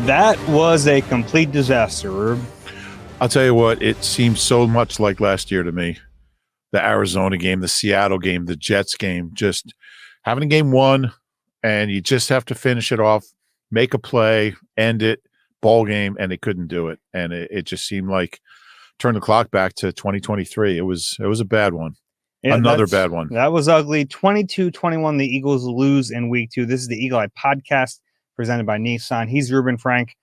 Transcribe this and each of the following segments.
That was a complete disaster, Rube. I'll tell you what, it seems so much like last year to me. The Arizona game, the Seattle game, the Jets game, just having a game won, and you just have to finish it off, make a play, end it, ball game, and they couldn't do it. And it just seemed like turn the clock back to 2023. It was a bad one. Yeah, another bad one. That was ugly. 22-21, the Eagles lose in week 2. This is the Eagle Eye Podcast presented by Nissan. He's Reuben Frank.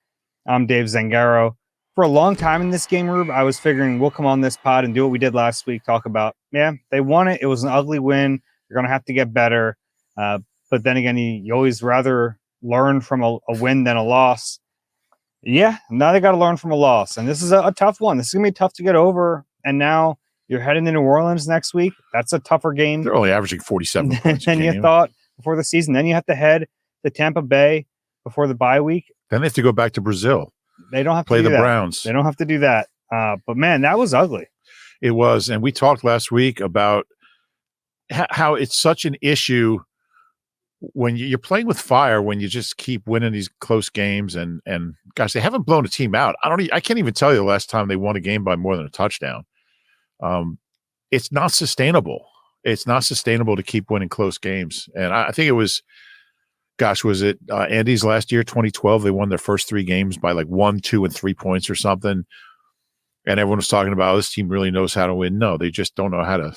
I'm Dave Zangaro. For a long time in this game, Rube, I was figuring we'll come on this pod and do what we did last week, talk about, they won it. It was an ugly win. You're going to have to get better. But then again, you always rather learn from a win than a loss. Yeah, now they got to learn from a loss. And this is a tough one. This is going to be tough to get over. And now you're heading to New Orleans next week. That's a tougher game. They're only averaging 47 points than you thought before the season. Then you have to head to Tampa Bay before the bye week. Then they have to go back to Brazil. They don't have to play do the that. Browns. They don't have to do that. But man, that was ugly. It was. And we talked last week about how it's such an issue when you're playing with fire, when you just keep winning these close games. And gosh, they haven't blown a team out. I can't even tell you the last time they won a game by more than a touchdown. It's not sustainable. It's not sustainable to keep winning close games. And I think it was, was it Andy's last year, 2012? They won their first 3 games by like 1, 2, and 3 points or something. And everyone was talking about, this team really knows how to win. No, they just don't know how to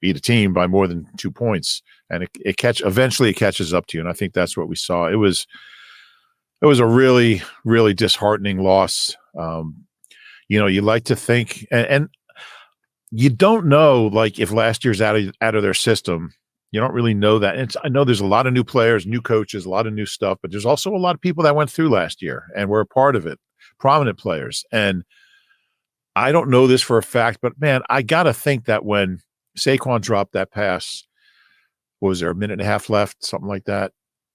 beat a team by more than 2 points. And eventually it catches up to you. And I think that's what we saw. It was a really, really disheartening loss. You like to think, and you don't know, like, if last year's out of their system. You don't really know that. And I know there's a lot of new players, new coaches, a lot of new stuff, but there's also a lot of people that went through last year and were a part of it, prominent players. And I don't know this for a fact, but man, I got to think that when Saquon dropped that pass, was there a minute and a half left, something like that,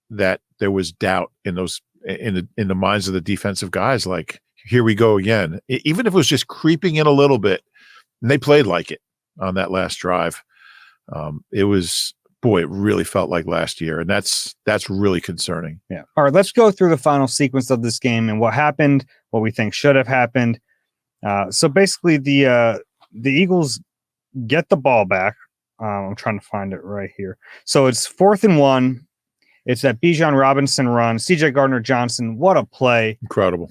that there was doubt in the minds of the defensive guys. Like, here we go again. Even if it was just creeping in a little bit, and they played like it on that last drive. It really felt like last year, and that's really concerning. Yeah. All right, let's go through the final sequence of this game and what happened, what we think should have happened. So basically, the Eagles get the ball back. I'm trying to find it right here. So it's 4th and 1. It's that Bijan Robinson run. C.J. Gardner-Johnson, what a play! Incredible.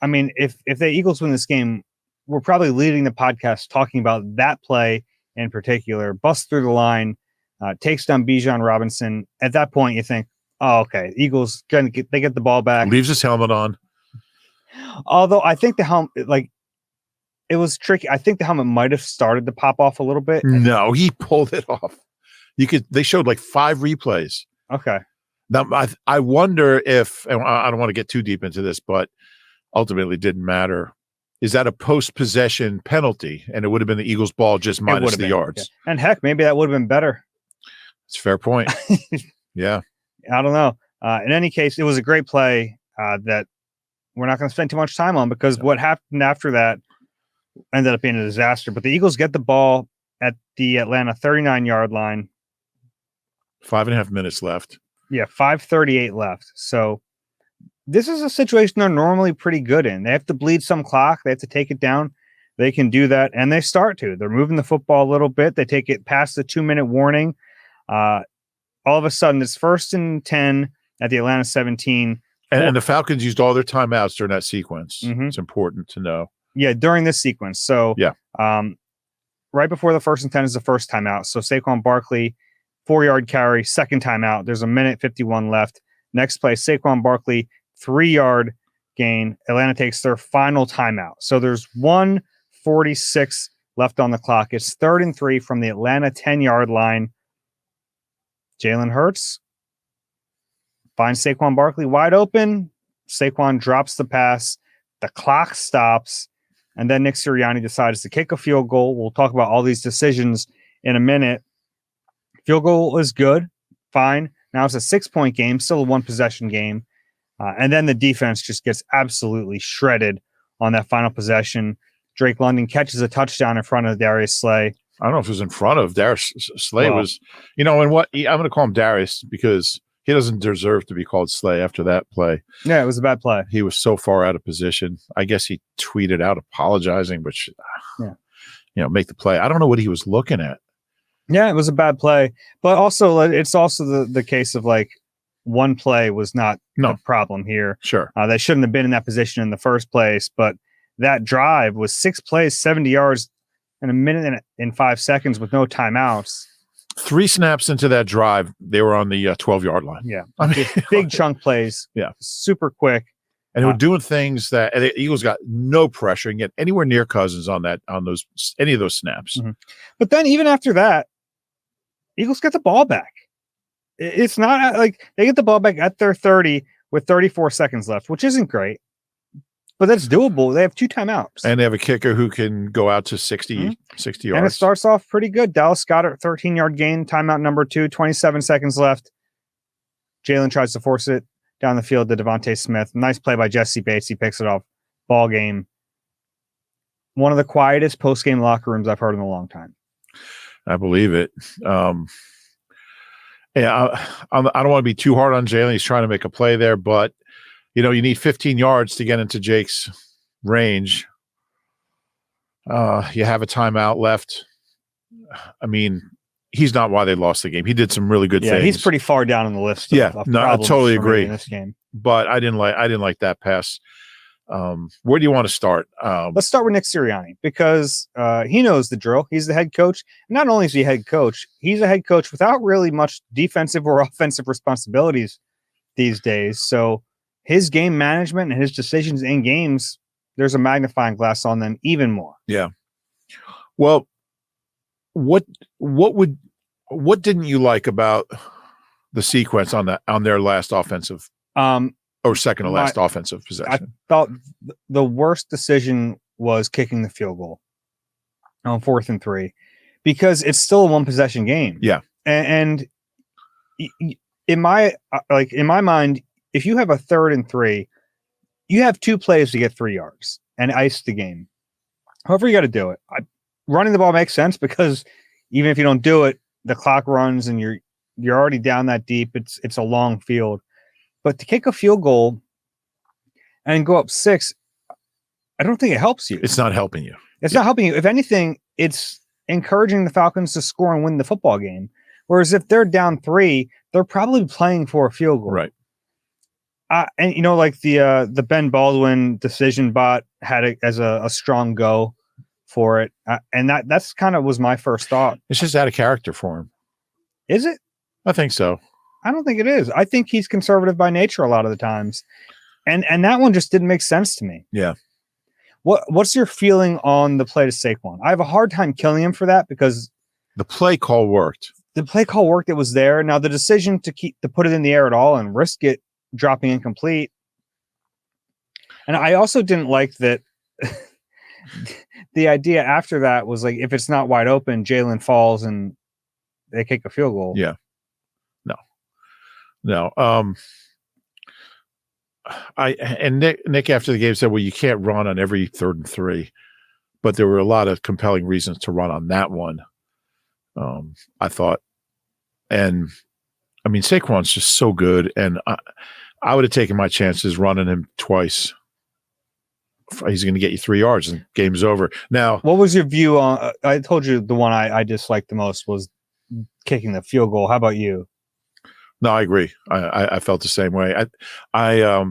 I mean, if the Eagles win this game, we're probably leading the podcast talking about that play in particular. Busts through the line. Takes down Bijan Robinson. At that point, you think, oh, okay, Eagles they get the ball back. Leaves his helmet on. Although I think the helmet, it was tricky. I think the helmet might have started to pop off a little bit. No, he pulled it off. They showed like 5 replays. Okay. Now, I wonder if, and I don't want to get too deep into this, but ultimately it didn't matter. Is that a post-possession penalty? And it would have been the Eagles' ball just minus the yards. Yeah. And heck, maybe that would have been better. It's a fair point. Yeah. I don't know. In any case, it was a great play that we're not going to spend too much time on because what happened after that ended up being a disaster. But the Eagles get the ball at the Atlanta 39-yard line. 5.5 minutes left. Yeah, 5:38 left. So this is a situation they're normally pretty good in. They have to bleed some clock. They have to take it down. They can do that, and they start to. They're moving the football a little bit. They take it past the 2-minute warning. All of a sudden, it's 1st and 10 at the Atlanta 17. And the Falcons used all their timeouts during that sequence. Mm-hmm. It's important to know. Yeah, during this sequence. So, yeah. Right before the 1st and 10 is the first timeout. So, Saquon Barkley, 4-yard carry, second timeout. There's 1:51 left. Next play, Saquon Barkley, 3-yard gain. Atlanta takes their final timeout. So, there's 1:46 left on the clock. It's 3rd and 3 from the Atlanta 10-yard line. Jalen Hurts finds Saquon Barkley wide open. Saquon drops the pass. The clock stops. And then Nick Sirianni decides to kick a field goal. We'll talk about all these decisions in a minute. Field goal is good. Fine. Now it's a 6-point game, still a 1-possession game. And then the defense just gets absolutely shredded on that final possession. Drake London catches a touchdown in front of Darius Slay. I don't know if it was in front of Darius Slay. Was, and what? I'm going to call him Darius because He doesn't deserve to be called Slay after that play. Yeah, it was a bad play. He was so far out of position. I guess he tweeted out apologizing, but make the play. I don't know what he was looking at. Yeah, it was a bad play, but also it's also the case of like one play was not the problem here. Sure. They shouldn't have been in that position in the first place, but that drive was 6 plays, 70 yards in a minute and 5 seconds with no timeouts. 3 snaps into that drive, they were on the 12-yard line. Yeah. I mean, big chunk plays. Yeah. Super quick. And they were doing things that the Eagles got no pressure and get anywhere near Cousins on any of those snaps. Mm-hmm. But then even after that, Eagles get the ball back. It's not like they get the ball back at their 30 with 34 seconds left, which isn't great, but that's doable. They have 2 timeouts. And they have a kicker who can go out to 60 yards. And it starts off pretty good. Dallas got a 13-yard gain, timeout number 2, 27 seconds left. Jalen tries to force it down the field to Devontae Smith. Nice play by Jesse Bates. He picks it off. Ball game. One of the quietest post-game locker rooms I've heard in a long time. I believe it. I don't want to be too hard on Jalen. He's trying to make a play there, but you need 15 yards to get into Jake's range. You have a timeout left. I mean, he's not why they lost the game. He did some really good things. He's pretty far down on the list. I totally agree in this game. But I didn't like that pass. Where do you want to start? Let's start with Nick Sirianni because he knows the drill. He's the head coach. Not only is he head coach, he's a head coach without really much defensive or offensive responsibilities these days. So his game management and his decisions in games, there's a magnifying glass on them even more. Yeah. Well, what didn't you like about the sequence on their last offensive or second to last offensive possession? I thought the worst decision was kicking the field goal on 4th and 3 because it's still a 1 possession game. Yeah. And in my mind, if you have a 3rd and 3, you have 2 plays to get 3 yards and ice the game. However you got to do it. Running the ball makes sense because even if you don't do it, the clock runs and you're already down that deep. It's a long field. But to kick a field goal and go up 6, I don't think it helps you. It's not helping you. It's not helping you. If anything, it's encouraging the Falcons to score and win the football game. Whereas if they're down 3, they're probably playing for a field goal. Right. And like the Ben Baldwin decision bot had it as a strong go for it. And that's kind of was my first thought. It's just out of character for him. Is it? I think so. I don't think it is. I think he's conservative by nature a lot of the times. And that one just didn't make sense to me. Yeah. What's your feeling on the play to Saquon? I have a hard time killing him for that because the play call worked. The play call worked. It was there. Now the decision to put it in the air at all and risk it dropping incomplete. And I also didn't like that the idea after that was like, if it's not wide open, Jalen falls and they kick a field goal. Yeah. No. Nick after the game said, well, you can't run on every 3rd and 3, but there were a lot of compelling reasons to run on that one. I thought, and I mean, Saquon's just so good. And I would have taken my chances running him twice. He's going to get you 3 yards and game's over. Now, what was your view on, I told you the one I disliked the most was kicking the field goal. How about you? No, I agree. I felt the same way. I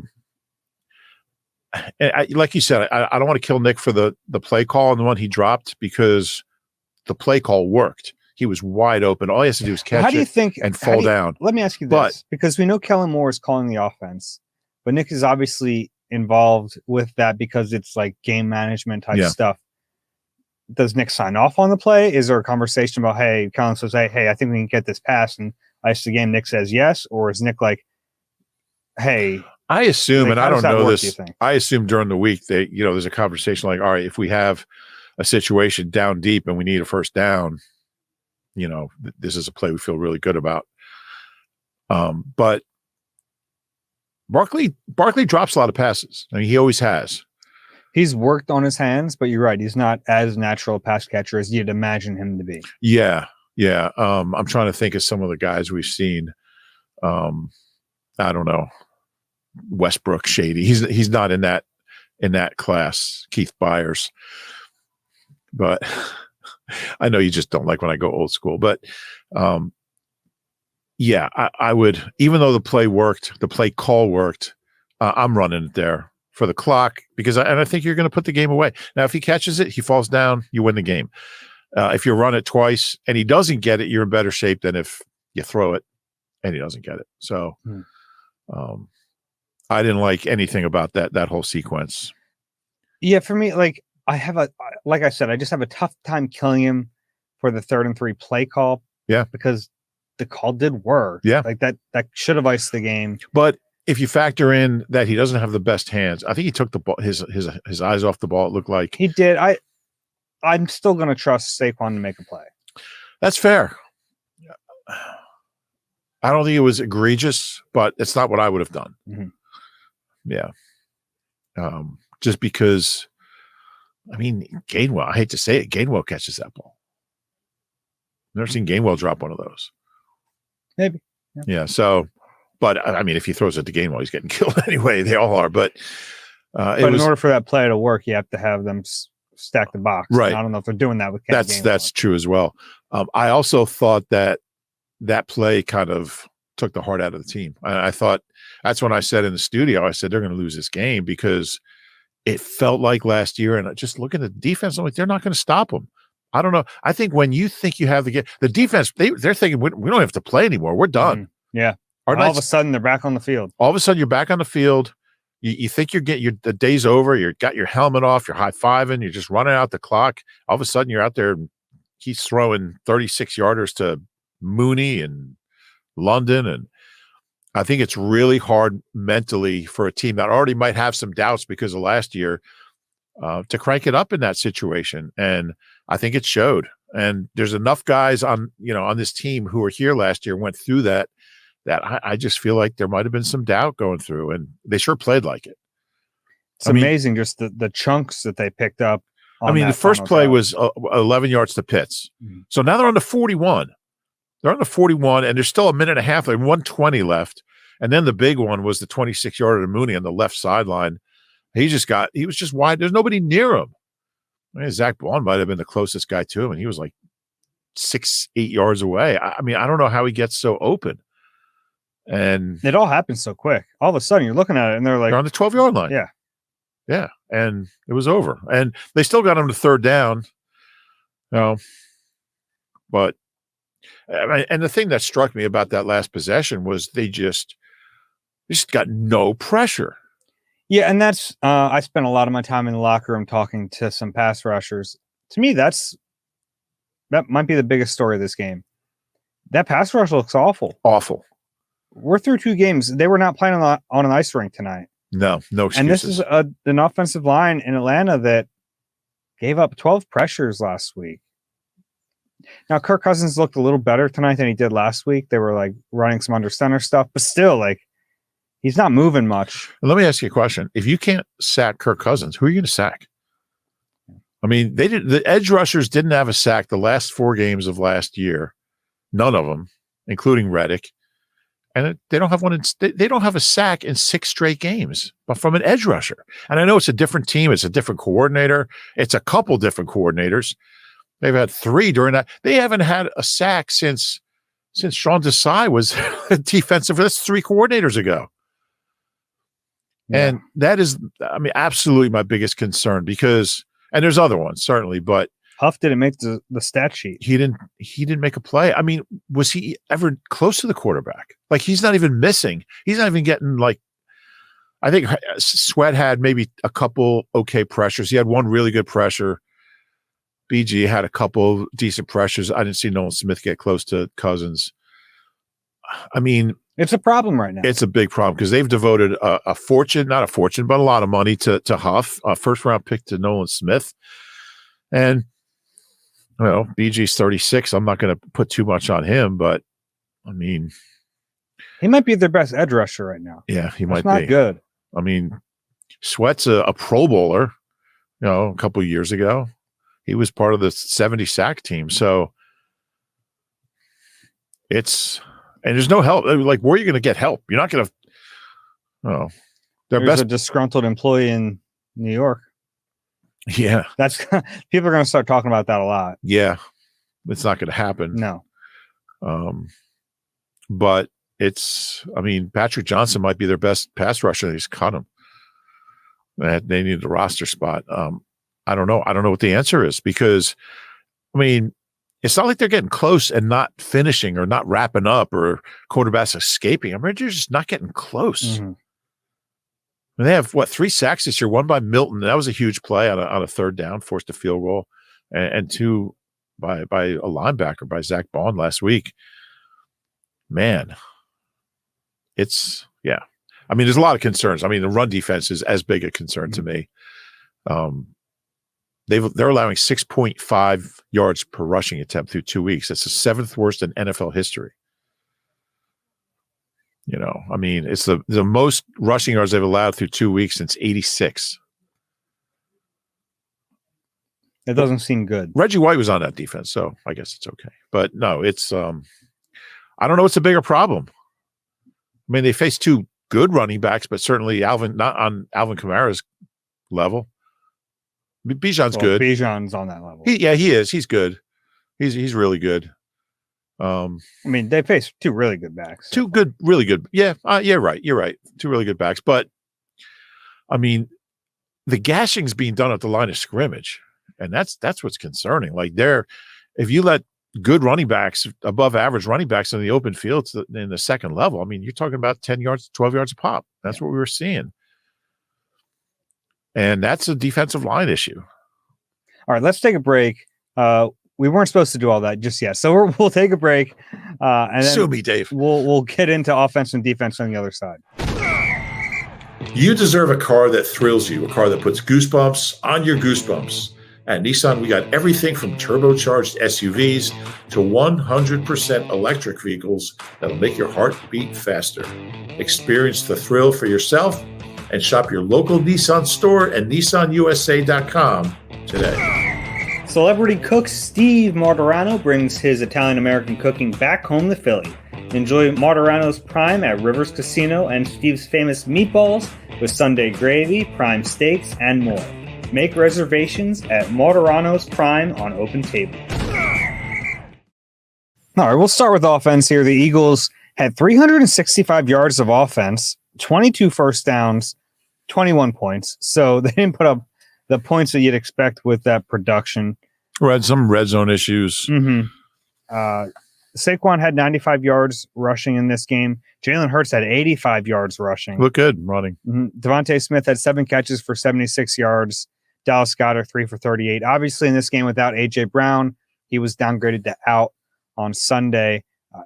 like you said, I don't want to kill Nick for the play call and the one he dropped because the play call worked. He was wide open. All he has to do is catch and fall down. Let me ask you this, because we know Kellen Moore is calling the offense, but Nick is obviously involved with that because it's like game management type stuff. Does Nick sign off on the play? Is there a conversation about, hey, Kellen says, hey, I think we can get this pass and ice the game? Nick says yes, or is Nick like, hey? I assume, and I don't know this. I assume during the week that there's a conversation like, all right, if we have a situation down deep and we need a first down, this is a play we feel really good about. But Barkley drops a lot of passes. I mean, he always has. He's worked on his hands, but you're right. He's not as natural a pass catcher as you'd imagine him to be. Yeah. I'm trying to think of some of the guys we've seen. I don't know, Westbrook shady. He's not in that class, Keith Byers. But I know you just don't like when I go old school. But yeah, I would, even though the play call worked, I'm running it there for the clock because I think you're going to put the game away. Now, if he catches it, he falls down, you win the game. If you run it twice and he doesn't get it, you're in better shape than if you throw it and he doesn't get it. So I didn't like anything about that whole sequence. Yeah, for me, like I said, I just have a tough time killing him for the 3rd and 3 play call. Yeah. Because the call did work. Yeah. Like that should have iced the game. But if you factor in that he doesn't have the best hands, I think he took the ball, his eyes off the ball. It looked like he did. I'm still going to trust Saquon to make a play. That's fair. I don't think it was egregious, but it's not what I would have done. Mm-hmm. Yeah. Just because, I mean, Gainwell, I hate to say it, Gainwell catches that ball. Never seen Gainwell drop one of those. Maybe. Yeah. So, but I mean, if he throws it to Gainwell, he's getting killed anyway. They all are. But in order for that play to work, you have to have them stack the box. Right. And I don't know if they're doing that with Kenny Gainwell. That's true as well. I also thought that play kind of took the heart out of the team. I thought that's when I said in the studio, I said they're going to lose this game because it felt like last year. And just looking at the defense, I'm like, they're not going to stop them. I don't know. I think when you think you have the defense, they're thinking we don't have to play anymore. We're done. Mm-hmm. Yeah. All of a sudden they're back on the field. All of a sudden you're back on the field. You think the day's over. You got your helmet off. You're high-fiving. You're just running out the clock. All of a sudden you're out there and he's throwing 36-yarders to Mooney and London. And I think it's really hard mentally for a team that already might have some doubts because of last year to crank it up in that situation. And I think it showed. And there's enough guys on this team who were here last year, went through that I just feel like there might have been some doubt going through, and they sure played like it. It's amazing just the chunks that they picked up. The first play was 11 yards to Pitts. Mm-hmm. So now they're on the 41. They're on the 41, and there's still a minute and a half, like 120 left. And then the big one was the 26-yarder to Mooney on the left sideline. He was just wide. There's nobody near him. I mean, Zach Bond might have been the closest guy to him, and he was like 6-8 yards away. I don't know how he gets so open. And it all happened so quick. All of a sudden, you're looking at it, and they're on the 12-yard line. Yeah. Yeah, and it was over. And they still got him to 3rd down. But and the thing that struck me about that last possession was they just got no pressure. Yeah, and that's I spent a lot of my time in the locker room talking to some pass rushers. To me, that might be the biggest story of this game. That pass rush looks awful. Awful. We're through 2 games. They were not playing on an ice rink tonight. No excuses. And this is an offensive line in Atlanta that gave up 12 pressures last week. Now, Kirk Cousins looked a little better tonight than he did last week. They were like running some under center stuff, but still, like, he's not moving much. Let me ask you a question. If you can't sack Kirk Cousins, who are you going to sack? I mean, the edge rushers didn't have a sack the last 4 games of last year. None of them, including Reddick. And they don't have they don't have a sack in 6 straight games, but from an edge rusher. And I know it's a different team. It's a different coordinator. It's a couple different coordinators. They've had 3 during that. They haven't had a sack since Sean Desai was defensive. That's 3 coordinators ago. Yeah. And that is, absolutely my biggest concern because, and there's other ones certainly, but Huff didn't make the stat sheet. He didn't make a play. I mean, was he ever close to the quarterback? Like, he's not even missing. He's not even getting, like, I think Sweat had maybe a couple okay pressures. He had one really good pressure. BG had a couple decent pressures. I didn't see Nolan Smith get close to Cousins. I mean, it's a problem right now. It's a big problem because they've devoted a fortune, not a fortune, but a lot of money to Huff, a first-round pick to Nolan Smith. And BG's 36. I'm not going to put too much on him, but I mean, he might be their best edge rusher right now. Yeah, he might be. Not good. I mean, Sweat's a Pro Bowler. A couple of years ago, he was part of the 70 sack team. So and there's no help. Like, where are you going to get help? You're not going to. Oh, their There's best. a disgruntled employee in New York. Yeah. That's people are going to start talking about that a lot. Yeah. It's not going to happen. No. But Patrick Johnson might be their best pass rusher. They just cut him. They need a roster spot. I don't know. I don't know what the answer is because, it's not like they're getting close and not finishing or not wrapping up or quarterbacks escaping. They're just not getting close. Mm-hmm. They have 3 sacks this year? One by Milton. That was a huge play on a third down, forced a field goal, and 2 by a linebacker by Zach Bond last week. Man, there's a lot of concerns. The run defense is as big a concern to me. They're allowing 6.5 yards per rushing attempt through 2 weeks. That's the 7th worst in NFL history. It's the most rushing yards they've allowed through 2 weeks since '86. It doesn't seem good. Reggie White was on that defense, so I guess it's okay. But no, it's I don't know what's a bigger problem. They face 2 good running backs, but certainly not on Alvin Kamara's level. Bijan's good. Bijan's on that level. He is. He's good. He's really good. They face 2 really good backs. 2 good, really good. Yeah, right. You're right. 2 really good backs. But, the gashing's being done at the line of scrimmage, and that's what's concerning. If you let good running backs, above average running backs in the open field in the second level, you're talking about 10 yards, 12 yards a pop. That's what we were seeing. And that's a defensive line issue. All right, let's take a break. We weren't supposed to do all that just yet, so we'll take a break. And then sue me, Dave. We'll get into offense and defense on the other side. You deserve a car that thrills you, a car that puts goosebumps on your goosebumps. At Nissan, we got everything from turbocharged SUVs to 100% electric vehicles that'll make your heart beat faster. Experience the thrill for yourself and shop your local Nissan store at nissanusa.com today. Celebrity cook Steve Martorano brings his Italian-American cooking back home to Philly. Enjoy Martorano's Prime at Rivers Casino and Steve's famous meatballs with Sunday gravy, prime steaks, and more. Make reservations at Martorano's Prime on Open Table. All right, we'll start with offense here. The Eagles had 365 yards of offense, 22 first downs, 21 points. So they didn't put up the points that you'd expect with that production. Had some red zone issues. Mm-hmm. Saquon had 95 yards rushing in this game. Jalen Hurts had 85 yards rushing. Look good running. Mm-hmm. Devontae Smith had 7 catches for 76 yards. Dallas Goedert 3 for 38. Obviously, in this game without A.J. Brown, he was downgraded to out on Sunday.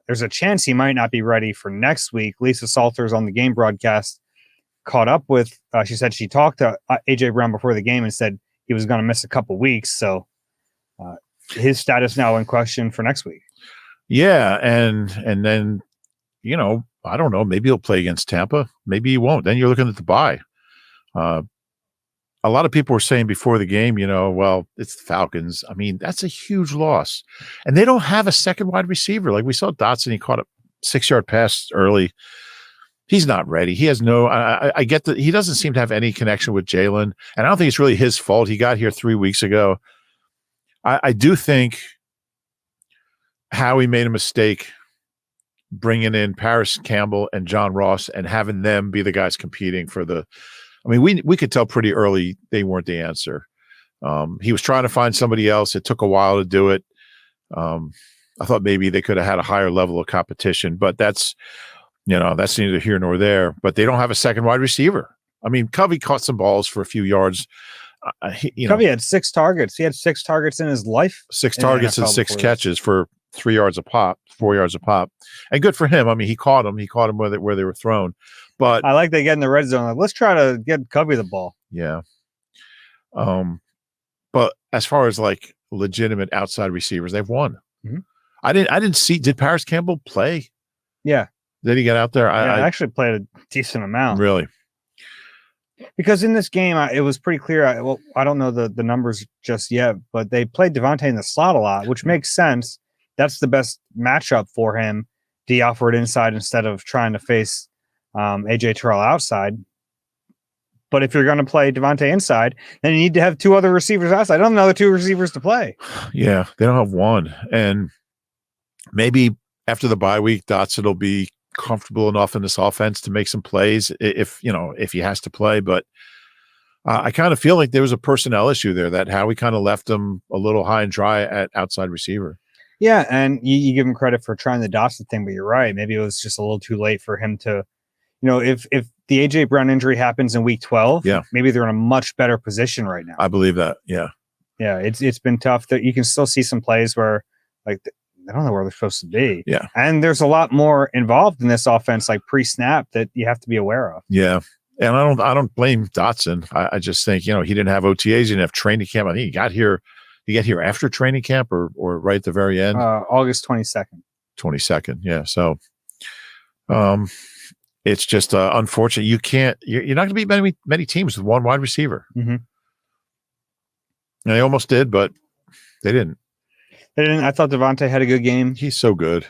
There's a chance he might not be ready for next week. Lisa Salters on the game broadcast caught up with, she said she talked to A.J. Brown before the game and said he was going to miss a couple weeks. So his status now in question for next week. Yeah. And then, I don't know, maybe he'll play against Tampa. Maybe he won't. Then you're looking at the bye. A lot of people were saying before the game, well, it's the Falcons. That's a huge loss. And they don't have a second wide receiver. Like we saw Dotson, he caught a 6-yard pass early. He's not ready. He has I get that he doesn't seem to have any connection with Jalen. And I don't think it's really his fault. He got here 3 weeks ago. I do think Howie made a mistake bringing in Paris Campbell and John Ross and having them be the guys competing for the we could tell pretty early they weren't the answer. He was trying to find somebody else. It took a while to do it. I thought maybe they could have had a higher level of competition, but that's neither here nor there. But they don't have a second wide receiver. Covey caught some balls for a few yards. Covey had 6 targets. He had 6 targets in his life. 6 targets and 6 catches for 3 yards a pop, 4 yards a pop. And good for him. He caught them. He caught them where they were thrown. But I like they get in the red zone. Like, let's try to get Covey the ball. Yeah. But as far as like legitimate outside receivers, they've won. Mm-hmm. I didn't see. Did Paris Campbell play? Yeah. Did he get out there? I actually played a decent amount. Really? Because in this game, it was pretty clear. I don't know the numbers just yet, but they played Devontae in the slot a lot, which makes sense. That's the best matchup for him. D offered inside instead of trying to face AJ Terrell outside. But if you're going to play Devontae inside, then you need to have two other receivers outside. I don't have another two receivers to play. Yeah, they don't have one. And maybe after the bye week, Dotson will be comfortable enough in this offense to make some plays if he has to play. But I kind of feel like there was a personnel issue there, that Howie kind of left him a little high and dry at outside receiver. Yeah, and you give him credit for trying the Dotson thing, but you're right. Maybe it was just a little too late for him to, if the AJ Brown injury happens in week 12, maybe they're in a much better position right now. I believe that. Yeah. Yeah. It's been tough that you can still see some plays where like I don't know where they're supposed to be. Yeah. And there's a lot more involved in this offense, like pre-snap, that you have to be aware of. Yeah. And I don't blame Dotson. I just think, he didn't have OTAs, he didn't have training camp. I think he got here after training camp or right at the very end. August 22nd. 22nd. Yeah. So it's just unfortunate. You're not going to beat many teams with one wide receiver. Mm-hmm. And they almost did, but they didn't. I thought Devontae had a good game. He's so good.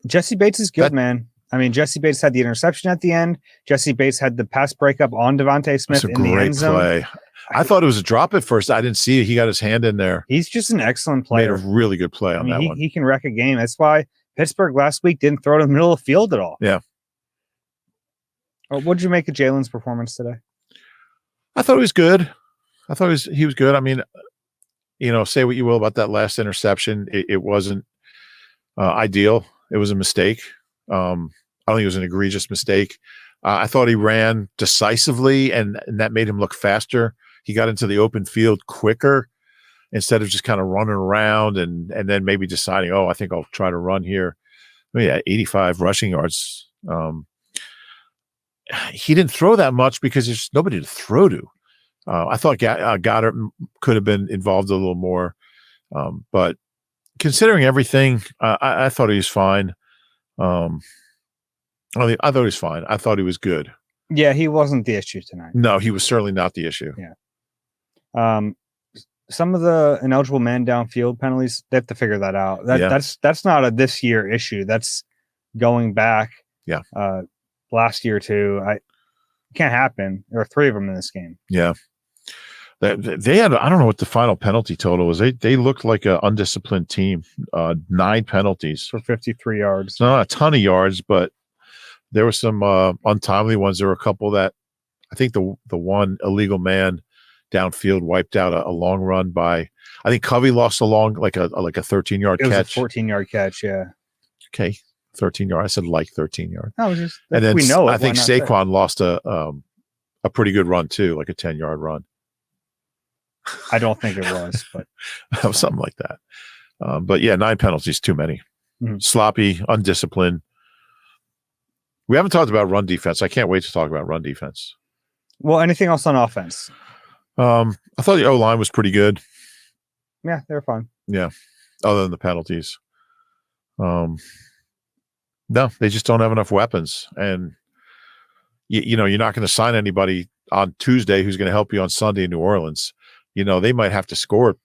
Jesse Bates is good, man. I mean, Jesse Bates had the interception at the end. Jesse Bates had the pass breakup on Devontae Smith in the end zone. Play. I thought it was a drop at first. I didn't see it. He got his hand in there. He's just an excellent player. Made a really good play on that one. He can wreck a game. That's why Pittsburgh last week didn't throw to the middle of the field at all. Yeah. What did you make of Jalen's performance today? I thought he was good. He was good. I mean, say what you will about that last interception. It wasn't ideal. It was a mistake. I don't think it was an egregious mistake. I thought he ran decisively, and that made him look faster. He got into the open field quicker instead of just kind of running around and then maybe deciding, I think I'll try to run here. 85 rushing yards. He didn't throw that much because there's nobody to throw to. I thought Goddard could have been involved a little more. But considering everything, I thought he was fine. I thought he was fine. I thought he was good. Yeah, he wasn't the issue tonight. No, he was certainly not the issue. Yeah. Some of the ineligible man downfield penalties, they have to figure that out. That's not a this year issue. That's going back. Yeah. Last year too. It can't happen. There are 3 of them in this game. Yeah. They had, I don't know what the final penalty total was. They looked like an undisciplined team. 9 penalties for 53 yards. So not a ton of yards, but there were some untimely ones. There were a couple that I think the one illegal man downfield wiped out a long run by, I think Covey lost a long, like a 13-yard catch. It was a 14-yard catch. Yeah. Okay. 13 yards. I said 13 yards. No, just, and then we know it, I think Saquon lost a pretty good run too, like a 10-yard run. I don't think it was, but something like that. But yeah, 9 penalties, too many. Mm-hmm. Sloppy, undisciplined. We haven't talked about run defense. I can't wait to talk about run defense. Well, anything else on offense? I thought the O-line was pretty good. Yeah, they were fine. Yeah, other than the penalties. No, they just don't have enough weapons. And, you're not going to sign anybody on Tuesday who's going to help you on Sunday in New Orleans. They might have to score.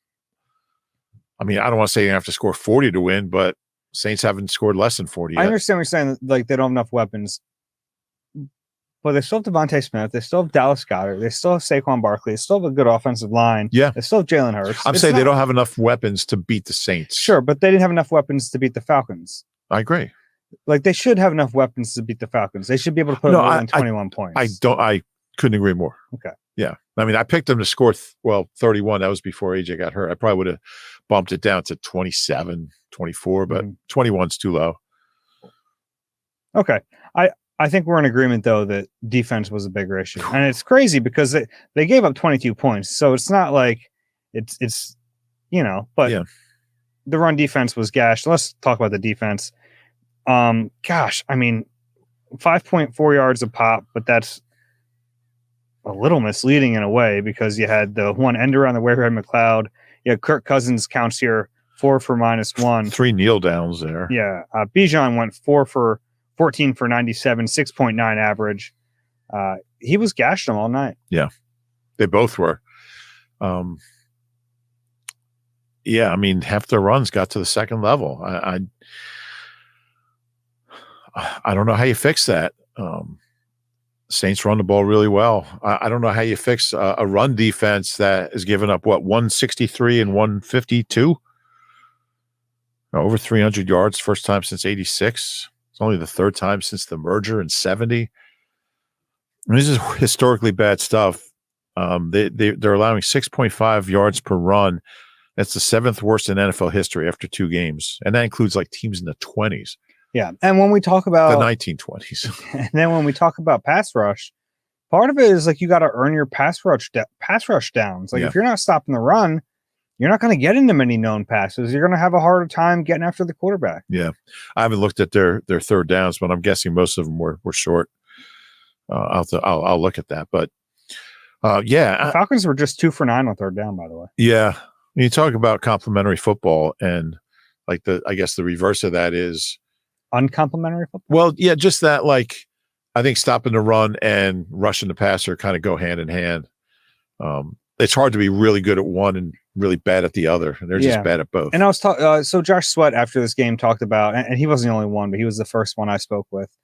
I mean, I don't want to say you have to score 40 to win, but Saints haven't scored less than 40 yet. I understand what you're saying, like they don't have enough weapons. But they still have Devontae Smith. They still have Dallas Goedert. They still have Saquon Barkley. They still have a good offensive line. Yeah. They still have Jalen Hurts. I'm saying they don't have enough weapons to beat the Saints. Sure, but they didn't have enough weapons to beat the Falcons. I agree. Like they should have enough weapons to beat the Falcons. They should be able to put more than 21 points. I couldn't agree more. Okay. Yeah. I mean, I picked them to score 31. That was before AJ got hurt. I probably would have bumped it down to 27, 24, but 21's too low. Okay. I think we're in agreement though that defense was a bigger issue. And it's crazy because they gave up 22 points. So it's not like it's but yeah. The run defense was gashed. Let's talk about the defense. Gosh, I mean, 5.4 yards a pop, but that's a little misleading in a way because you had the one end around the Wayhead McLeod. You had Kirk Cousins counts here 4 for -1. 3 kneel downs there. Yeah. Bijan went 14 for 97, 6.9 average. He was gashed them all night. Yeah, they both were. Yeah, I mean, half their runs got to the second level. I don't know how you fix that. Saints run the ball really well. I don't know how you fix a run defense that has given up, 163 and 152? Over 300 yards, first time since 86. It's only the third time since the merger in 70. And this is historically bad stuff. They're allowing 6.5 yards per run. That's the seventh worst in NFL history after 2 games. And that includes like teams in the 20s. Yeah. And when we talk about the 1920s, and then when we talk about pass rush, part of it is like you got to earn your pass rush downs. Like if you're not stopping the run, you're not going to get into many known passes. You're going to have a harder time getting after the quarterback. Yeah. I haven't looked at their third downs, but I'm guessing most of them were short. I'll look at that. But the Falcons were just 2 for 9 on third down, by the way. Yeah. When you talk about complimentary football, and like I guess the reverse of that is uncomplimentary football. Well, yeah, just that, like, I think stopping the run and rushing the passer kind of go hand in hand. It's hard to be really good at one and really bad at the other. And they're just bad at both. And I was so Josh Sweat after this game talked about, and he wasn't the only one, but he was the first one I spoke with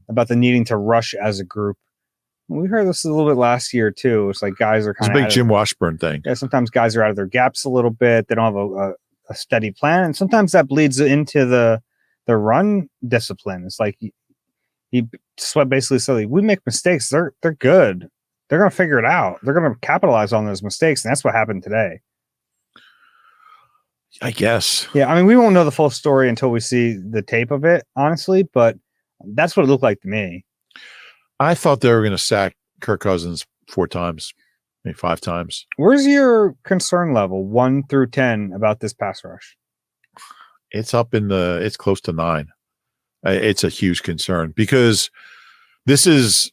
about the needing to rush as a group. We heard this a little bit last year too. It's like guys are kind of a big Jim Washburn thing. Yeah, sometimes guys are out of their gaps a little bit. They don't have a steady plan, and sometimes that bleeds into the run discipline. It's like he Sweat basically said, like, we make mistakes. They're good. They're going to figure it out. They're going to capitalize on those mistakes, and that's what happened today. I guess. Yeah, I mean, we won't know the full story until we see the tape of it, honestly, but that's what it looked like to me. I thought they were going to sack Kirk Cousins 4 times, maybe 5 times. Where's your concern level, 1 through 10, about this pass rush? It's it's close to 9. It's a huge concern because this is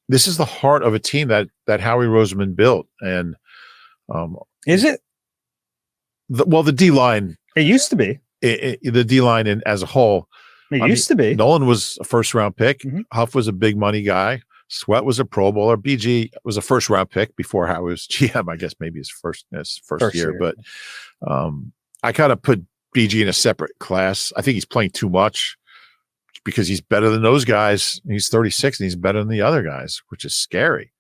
the heart of a team that Howie Roseman built. And is it? The D-line. It used to be. The D-line as a whole. It used to be. Nolan was a first-round pick. Mm-hmm. Huff was a big money guy. Sweat was a Pro Bowler. BG was a first-round pick before Howie was GM. I guess maybe his first year. But I kind of put BG in a separate class. I think he's playing too much because he's better than those guys. He's 36 and he's better than the other guys, which is scary.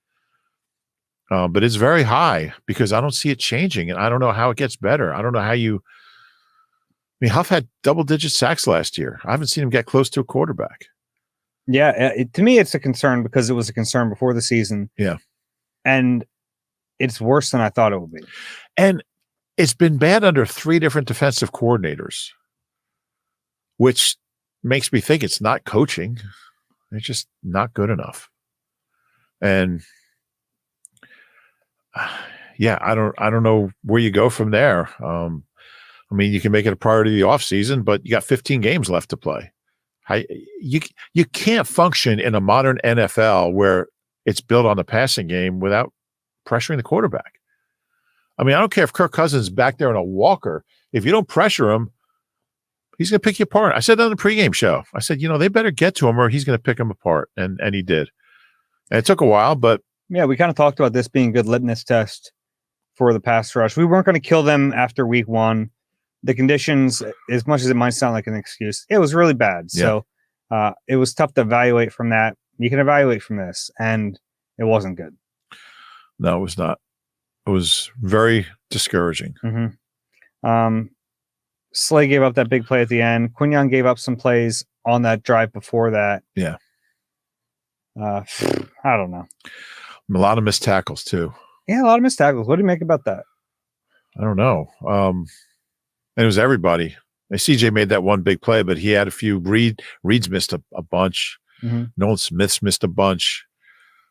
But it's very high because I don't see it changing, and I don't know how it gets better. I don't know how you. I mean, Huff had double-digit sacks last year. I haven't seen him get close to a quarterback. Yeah, to me, it's a concern because it was a concern before the season. Yeah, and it's worse than I thought it would be. And it's been bad under 3 different defensive coordinators, which makes me think it's not coaching. They're just not good enough. And yeah, I don't know where you go from there. I mean, you can make it a priority of the offseason, but you got 15 games left to play. You can't function in a modern NFL where it's built on the passing game without pressuring the quarterback. I mean, I don't care if Kirk Cousins is back there in a walker. If you don't pressure him, he's going to pick you apart. I said that on the pregame show. I said, they better get to him or he's going to pick him apart. And he did. And it took a while, but. Yeah, we kind of talked about this being a good litmus test for the pass rush. We weren't going to kill them after week 1. The conditions, as much as it might sound like an excuse, it was really bad. Yeah. So it was tough to evaluate from that. You can evaluate from this, and it wasn't good. No, it was not. It was very discouraging. Mm-hmm. Slay gave up that big play at the end. Quinyon gave up some plays on that drive before that. Yeah. I don't know. A lot of missed tackles, too. Yeah, a lot of missed tackles. What do you make about that? I don't know. And it was everybody. CJ made that one big play, but he had a few. Reed's missed a bunch. Mm-hmm. Nolan Smith's missed a bunch.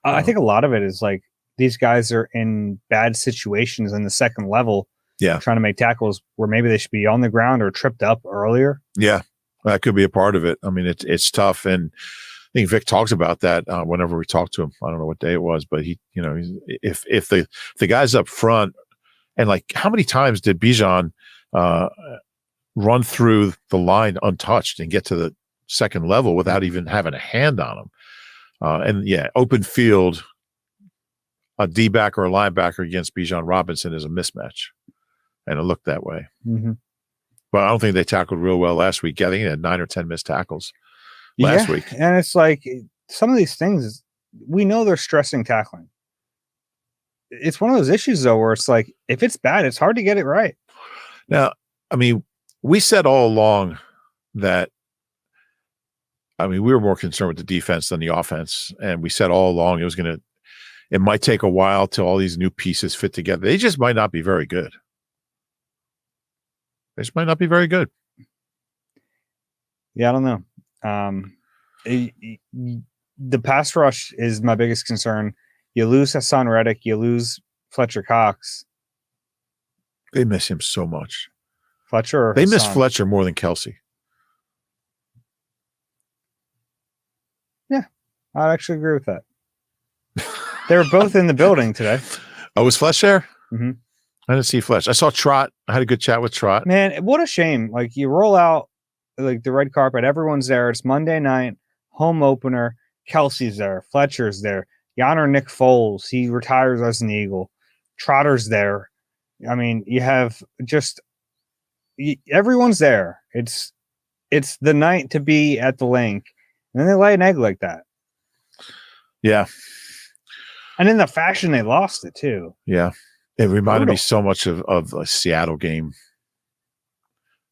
I think a lot of it is like these guys are in bad situations in the second level. Yeah. Trying to make tackles where maybe they should be on the ground or tripped up earlier. Yeah. That could be a part of it. I mean, it's tough. And I think Vic talks about that whenever we talk to him. I don't know what day it was, but if the guys up front, and like how many times did Bijan run through the line untouched and get to the second level without even having a hand on him? And yeah, open field, a D-back or a linebacker against Bijan Robinson is a mismatch. And it looked that way. Mm-hmm. But I don't think they tackled real well last week. I think they had 9 or 10 missed tackles last week. And it's like some of these things, we know they're stressing tackling. It's one of those issues, though, where it's like, if it's bad, it's hard to get it right. Now, I mean, we said all along that, I mean, we were more concerned with the defense than the offense. And we said all along it might take a while till all these new pieces fit together. They just might not be very good. They just might not be very good. Yeah, I don't know. The pass rush is my biggest concern. You lose Hassan Reddick, you lose Fletcher Cox. They miss him so much. Fletcher. They miss Fletcher more than Kelsey. Yeah, I'd actually agree with that. They were both in the building today. Oh, was Fletch there? Mm-hmm. I didn't see Fletch. I saw Trot. I had a good chat with Trot. Man, what a shame. Like, you roll out like the red carpet, everyone's there. It's Monday night, home opener. Kelsey's there. Fletcher's there. You honor Nick Foles. He retires as an Eagle. Trotter's there. I mean, you have everyone's there. It's the night to be at the link. And then they lay an egg like that. Yeah. And in the fashion they lost it too. Yeah. It reminded me so much of a Seattle game.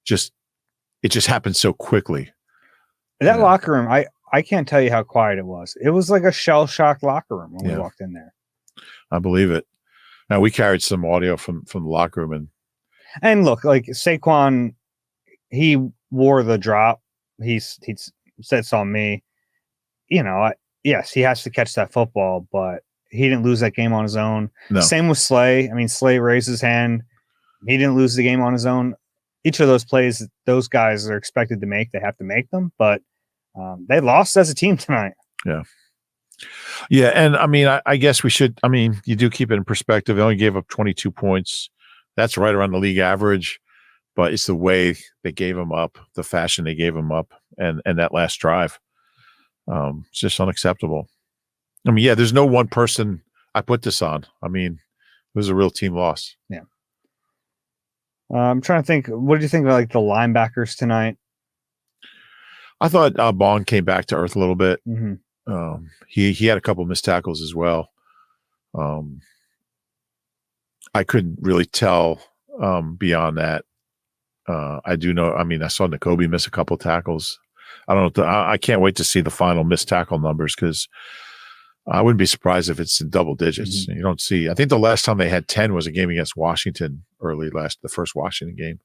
It just happened so quickly. That locker room, I can't tell you how quiet it was. It was like a shell-shocked locker room when we walked in there. I believe it. Now, we carried some audio from the locker room. And look, like Saquon, he wore the drop. He said it's on me. You know, yes, he has to catch that football, but he didn't lose that game on his own. No. Same with Slay. I mean, Slay raised his hand. He didn't lose the game on his own. Each of those plays, those guys are expected to make. They have to make them, but they lost as a team tonight. Yeah. Yeah, and I mean, I guess we should. I mean, you do keep it in perspective. They only gave up 22 points. That's right around the league average, but it's the way they gave them up, the fashion they gave them up, and that last drive. It's just unacceptable. I mean, yeah, there's no one person I put this on. I mean, it was a real team loss. Yeah. I'm trying to think. What did you think about like the linebackers tonight? I thought Bond came back to earth a little bit. Mm-hmm. He had a couple of missed tackles as well. I couldn't really tell beyond that. I do know. I mean, I saw N'Kobe miss a couple of tackles. I don't know. I can't wait to see the final missed tackle numbers because I wouldn't be surprised if it's in double digits. Mm-hmm. You don't see. I think the last time they had 10 was a game against Washington the first Washington game.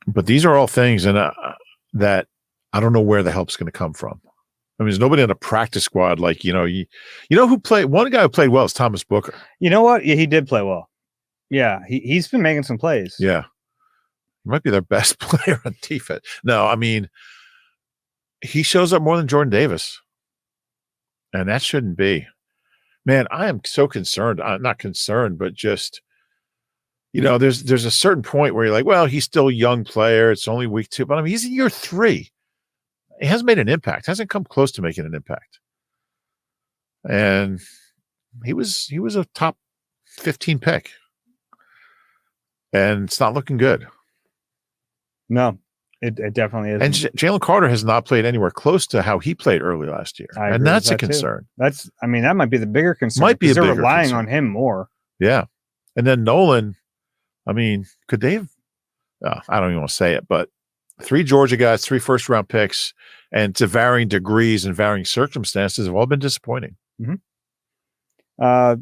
But these are all things that I don't know where the help's going to come from. I mean, there's nobody on a practice squad like, you know who played. One guy who played well is Thomas Booker. You know what? Yeah, he did play well. Yeah, he's been making some plays. Yeah. He might be their best player on defense. No, I mean, he shows up more than Jordan Davis. And that shouldn't be. Man, I am so concerned. I'm not concerned, but just, there's a certain point where you're like, well, he's still a young player. It's only week 2. But I mean, he's in year 3. He hasn't made an impact. Hasn't come close to making an impact. And he was a top 15 pick. And it's not looking good. No, it definitely is. And Jalen Carter has not played anywhere close to how he played early last year. And that's a concern. That might be the bigger concern. Might be a bigger they're relying concern on him more. Yeah. And then Nolan, I mean, could they have, I don't even want to say it, but 3 Georgia guys, 3 first-round picks, and to varying degrees and varying circumstances have all been disappointing. Mm-hmm.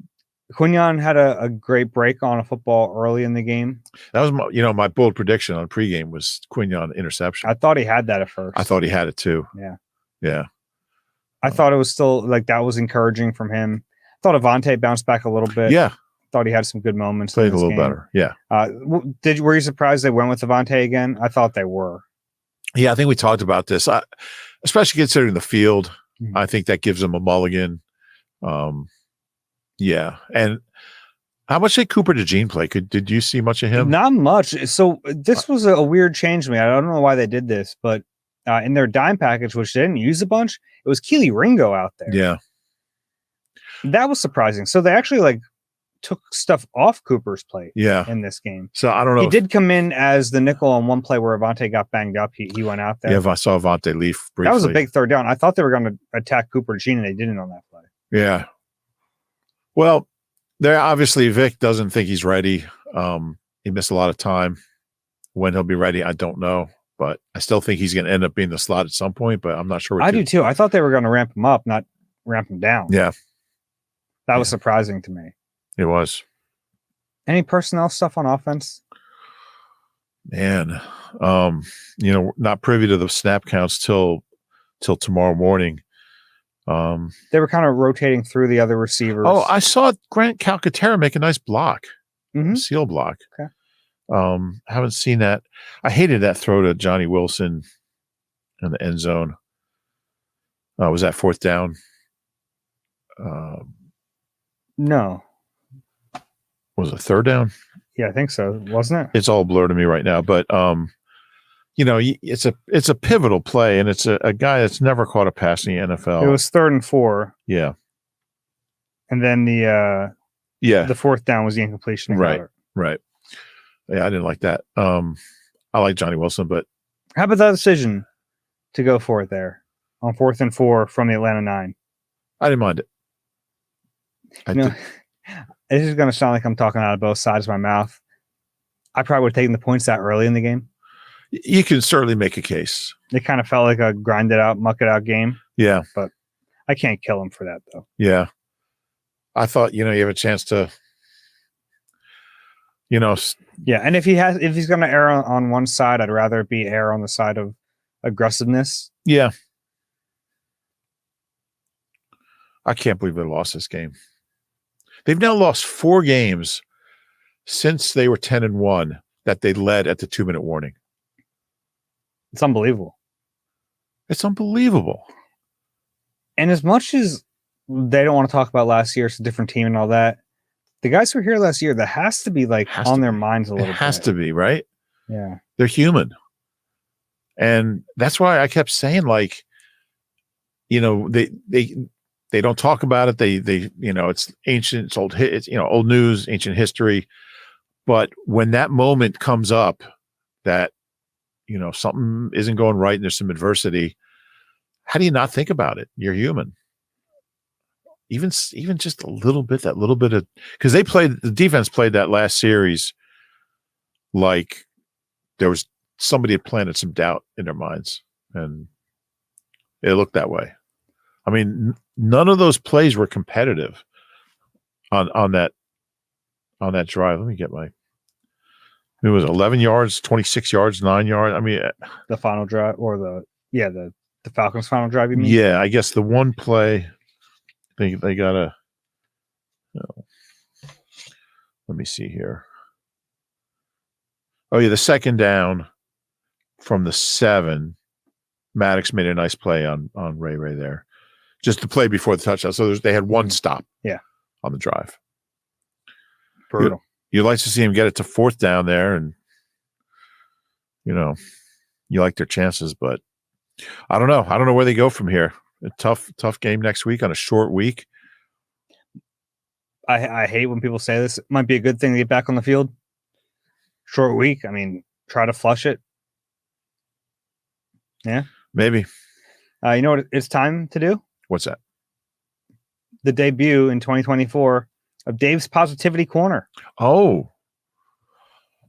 Quinyon had a great break on a football early in the game. That was my bold prediction on pregame was Quinyon interception. I thought he had that at first. I thought he had it too. Yeah. Yeah. I thought it was still like that was encouraging from him. I thought Avonte bounced back a little bit. Yeah. Thought he had some good moments. Played a little better. Yeah. Were you surprised they went with Avonte again? I thought they were. Yeah, I think we talked about this, especially considering the field. Mm-hmm. I think that gives them a mulligan. Yeah. And how much did Cooper DeJean play? Did you see much of him? Not much. So this was a weird change to me. I don't know why they did this, but in their dime package, which they didn't use a bunch, it was Keely Ringo out there. Yeah. That was surprising. So they actually took stuff off Cooper's plate Yeah. in this game. So I don't know. He did come in as the nickel on one play where Avonte got banged up. He went out there. Yeah, I saw Avonte leave briefly. That was a big third down. I thought they were going to attack Cooper Gene, and they didn't on that play. Yeah. Well, there obviously Vic doesn't think he's ready. He missed a lot of time. When he'll be ready, I don't know. But I still think he's going to end up being the slot at some point, but I'm not sure. I do too. I thought they were going to ramp him up, not ramp him down. Yeah. That was surprising to me. It was. Any personnel stuff on offense? Man, not privy to the snap counts till tomorrow morning. They were kind of rotating through the other receivers. Oh, I saw Grant Calcaterra make a nice block, seal block. Okay. Haven't seen that. I hated that throw to Johnny Wilson in the end zone. Was that fourth down? No. Was it third down? Yeah, I think so. Wasn't it? It's all blurred to me right now, but it's a pivotal play, and it's a guy that's never caught a pass in the NFL. It was 3rd and 4. Yeah. And then the fourth down was the incompletion. Right. Yeah, I didn't like that. I like Johnny Wilson, but how about that decision to go for it there on 4th and 4 from the Atlanta 9? I didn't mind it. This is going to sound like I'm talking out of both sides of my mouth. I probably would have taken the points that early in the game. You can certainly make a case. It kind of felt like a grind it out, muck it out game. Yeah. But I can't kill him for that, though. Yeah. I thought, you have a chance to, Yeah, and if he's going to err on one side, I'd rather it be err on the side of aggressiveness. Yeah. I can't believe they lost this game. They've now lost 4 games since they were 10-1 that they led at the 2-minute warning. It's unbelievable. It's unbelievable. And as much as they don't want to talk about last year, it's a different team and all that, the guys who were here last year, that has to be on their minds a little bit. It has to be, right? Yeah. They're human. And that's why I kept saying, they don't talk about it. They it's ancient, it's old, it's old news, ancient history. But when that moment comes up that something isn't going right and there's some adversity, how do you not think about it? You're human. Even just a little bit, that little bit of, because the defense played that last series like there was somebody had planted some doubt in their minds, and it looked that way. I mean, none of those plays were competitive on that drive. Let me get it was 11 yards, 26 yards, 9 yards. I mean, the final drive, or the Falcons' final drive, you mean? Yeah, I guess the one play they got a. Let me see here. Oh yeah, the second down from the 7. Maddox made a nice play on Ray there. Just the play before the touchdown. So they had one stop on the drive. Brutal. You'd like to see him get it to 4th down there, and you like their chances, but I don't know. I don't know where they go from here. A tough game next week on a short week. I hate when people say this. It might be a good thing to get back on the field. Short week. I mean, try to flush it. Yeah. Maybe. You know what it's time to do? What's that? The debut in 2024 of Dave's Positivity Corner. Oh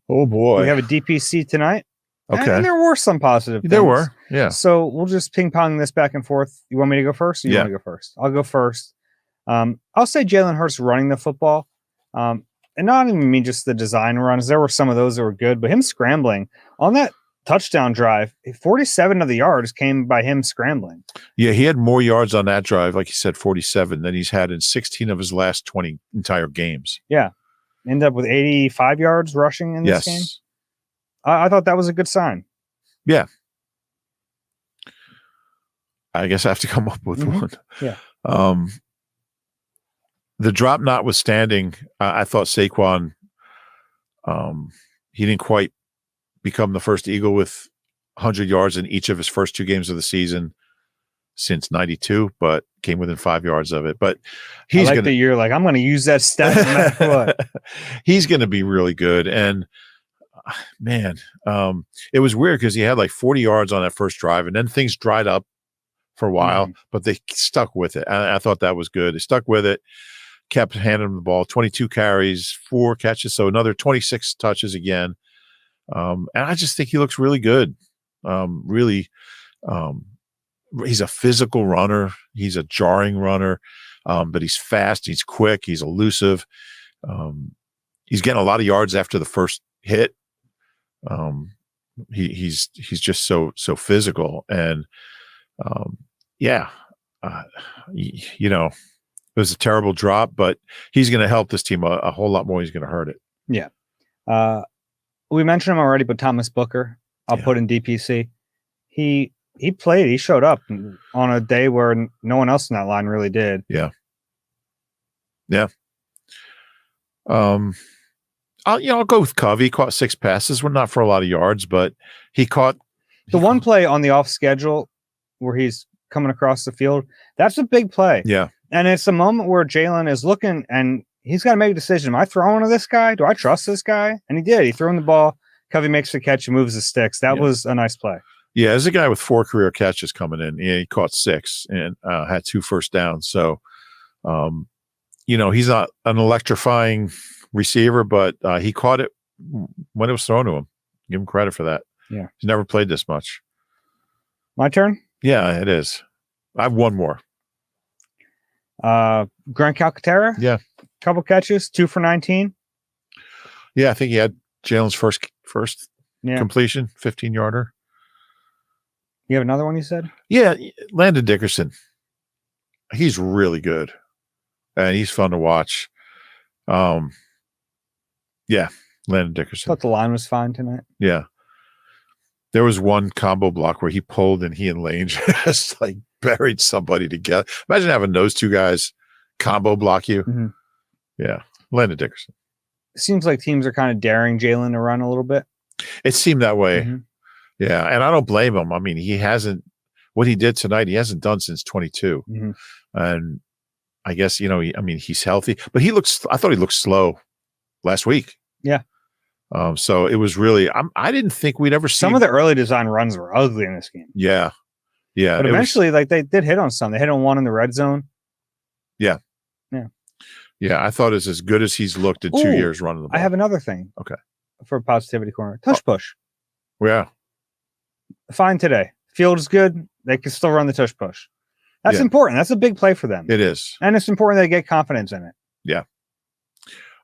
boy. We have a DPC tonight. Okay. And there were some positive things. There were, yeah. So we'll just ping pong this back and forth. You want me to go first? Or you want to go first? I'll go first. I'll say Jalen Hurts running the football. And not even mean just the design runs. There were some of those that were good, but him scrambling on that touchdown drive, 47 of the yards came by him scrambling. Yeah, he had more yards on that drive, like you said, 47, than he's had in 16 of his last 20 entire games. Yeah. Ended up with 85 yards rushing in this game. I thought that was a good sign. Yeah. I guess I have to come up with one. Yeah. The drop notwithstanding, I thought Saquon, he didn't quite become the first Eagle with 100 yards in each of his first 2 games of the season. since '92, but came within 5 yards of it. But I he's like going that you're like, I'm going to use that stat no matter what. he's going to be really good. And man, it was weird because he had like 40 yards on that first drive, and then things dried up for a while, but they stuck with it. I thought that was good. They stuck with it, kept handing him the ball, 22 carries, 4 catches, so another 26 touches again. And I just think he looks really good. Really, he's a physical runner. He's a jarring runner, but he's fast. He's quick. He's elusive. He's getting a lot of yards after the first hit. He's just so physical, and you know, it was a terrible drop, but he's going to help this team a whole lot more. He's going to hurt it. Yeah. We mentioned him already, but Thomas Booker, I'll put in DPC. He played. He showed up on a day where no one else in that line really did. Yeah. I'll go with Covey. He caught 6 passes. Well, not for a lot of yards, but he caught the one play on the off schedule where he's coming across the field. That's a big play. Yeah. And it's a moment where Jalen is looking and he's got to make a decision. Am I throwing to this guy? Do I trust this guy? And he did. He threw him the ball. Covey makes the catch and moves the sticks. That was a nice play. Yeah, there's a guy with 4 career catches coming in. Yeah, he caught 6 and had 2 first downs. So, he's not an electrifying receiver, but he caught it when it was thrown to him. Give him credit for that. Yeah. He's never played this much. My turn? Yeah, it is. I have one more. Grant Calcaterra? Yeah. Couple catches, 2 for 19. Yeah, I think he had Jalen's first completion, 15-yarder. You have another one you said? Yeah, Landon Dickerson. He's really good. And he's fun to watch. Landon Dickerson. Thought the line was fine tonight. Yeah. There was one combo block where he pulled and he and Lane just like buried somebody together. Imagine having those two guys combo block you. Mm-hmm. Yeah. Landon Dickerson. It seems like teams are kind of daring Jalen to run a little bit. It seemed that way. Mm-hmm. Yeah. And I don't blame him. I mean, what he did tonight, he hasn't done since 22. Mm-hmm. And I guess, he's healthy, but I thought he looked slow last week. Yeah. So it was really, I didn't think we'd ever see. Some of the early design runs were ugly in this game. Yeah. Yeah. But eventually, they did hit on some. They hit on one in the red zone. Yeah. Yeah. Yeah. I thought it's as good as he's looked in 2 years running the ball. I have another thing. Okay. For Positivity Corner. Tush push. Yeah. Fine today. Field is good. They can still run the tush push. That's important. That's a big play for them. It is. And it's important they get confidence in it. Yeah.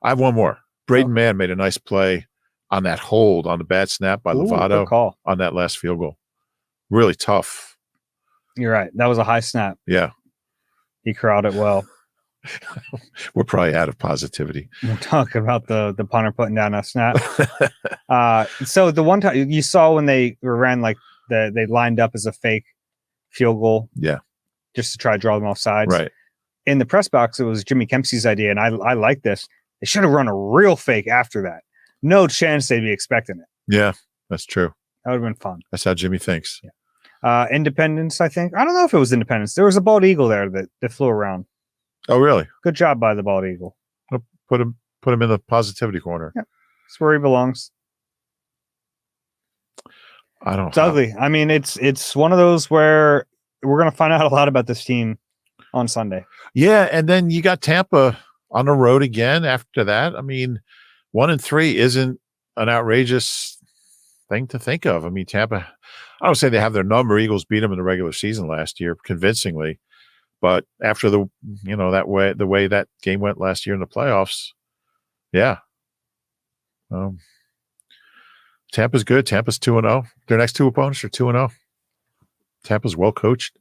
I have one more. Braden Mann made a nice play on that hold on the bad snap by Lovato on that last field goal. Really tough. You're right. That was a high snap. Yeah. He corralled it well. We're probably out of positivity. We're talking about the punter putting down a snap. So the one time you saw when they ran they lined up as a fake field goal. Yeah. Just to try to draw them off sides. Right. In the press box, it was Jimmy Kempsey's idea, and I like this. They should have run a real fake after that. No chance they'd be expecting it. Yeah, that's true. That would have been fun. That's how Jimmy thinks. Yeah. Independence, I think. I don't know if it was Independence. There was a bald eagle there that flew around. Oh, really? Good job by the bald eagle. I'll put him in the positivity corner. Yeah. That's where he belongs. It's ugly. I mean, it's one of those where we're going to find out a lot about this team on Sunday. Yeah, and then you got Tampa on the road again after that. I mean, 1-3 isn't an outrageous thing to think of. I mean, Tampa, I don't say they have their number. Eagles beat them in the regular season last year convincingly. But after the way that game went last year in the playoffs, yeah. Tampa's good. Tampa's 2-0. Their next 2 opponents are 2-0. Tampa's well coached.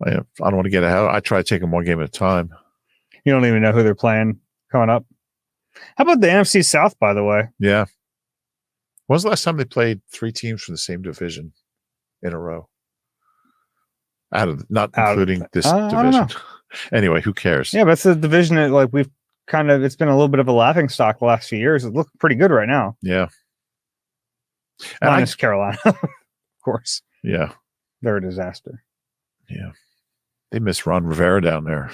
I don't want to get ahead. I try to take them one game at a time. You don't even know who they're playing coming up. How about the NFC South, by the way? Yeah. When was the last time they played 3 teams from the same division in a row? Including this division. Anyway, who cares? Yeah, but it's a division that we've it's been a little bit of a laughing stock the last few years. It looked pretty good right now. Yeah. Minus Carolina, of course. Yeah. They're a disaster. Yeah. They miss Ron Rivera down there.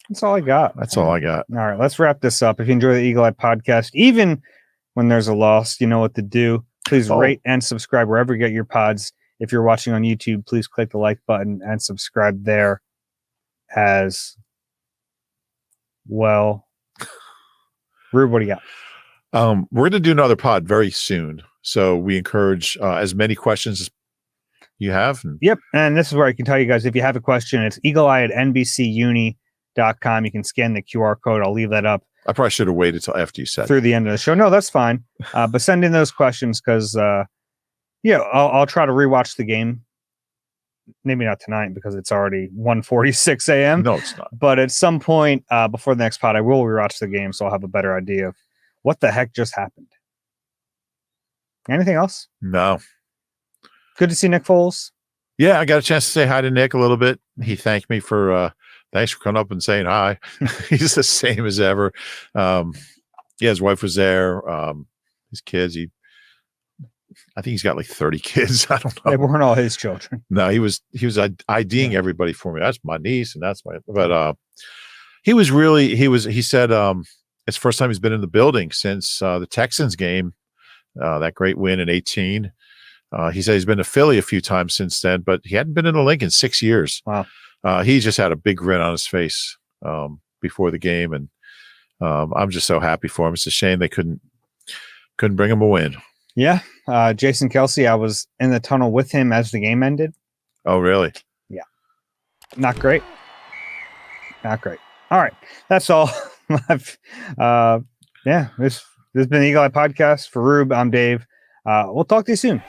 That's all I got. That's all I got. All right, let's wrap this up. If you enjoy the Eagle Eye podcast, even when there's a loss, you know what to do. Please rate and subscribe wherever you get your pods. If you're watching on YouTube, please click the like button and subscribe there as well. Rube, what do you got? We're going to do another pod very soon. So we encourage as many questions as you have. Yep. And this is where I can tell you guys, if you have a question, it's eagleeye@nbcuni.com. You can scan the QR code. I'll leave that up. I probably should have waited till after you said through the end of the show. No, that's fine. But send in those questions because, I'll try to rewatch the game. Maybe not tonight because it's already 1:46 a.m. No, it's not. But at some point before the next pod, I will rewatch the game, so I'll have a better idea of what the heck just happened. Anything else? No. Good to see Nick Foles. Yeah, I got a chance to say hi to Nick a little bit. He thanked me for thanks for coming up and saying hi. He's the same as ever. His wife was there. His kids, I think he's got like 30 kids. I don't know. They weren't all his children. No, he was IDing everybody for me. That's my niece and that's my, but he said it's the first time he's been in the building since the Texans game, that great win in 2018. He said he's been to Philly a few times since then, but he hadn't been in the link in 6 years. Wow. He just had a big grin on his face before the game, and I'm just so happy for him. It's a shame they couldn't bring him a win. Yeah. Jason Kelsey, I was in the tunnel with him as the game ended. Oh, really? Yeah. Not great. Not great. All right. That's all. This has been the Eagle Eye Podcast. For Rube, I'm Dave. We'll talk to you soon.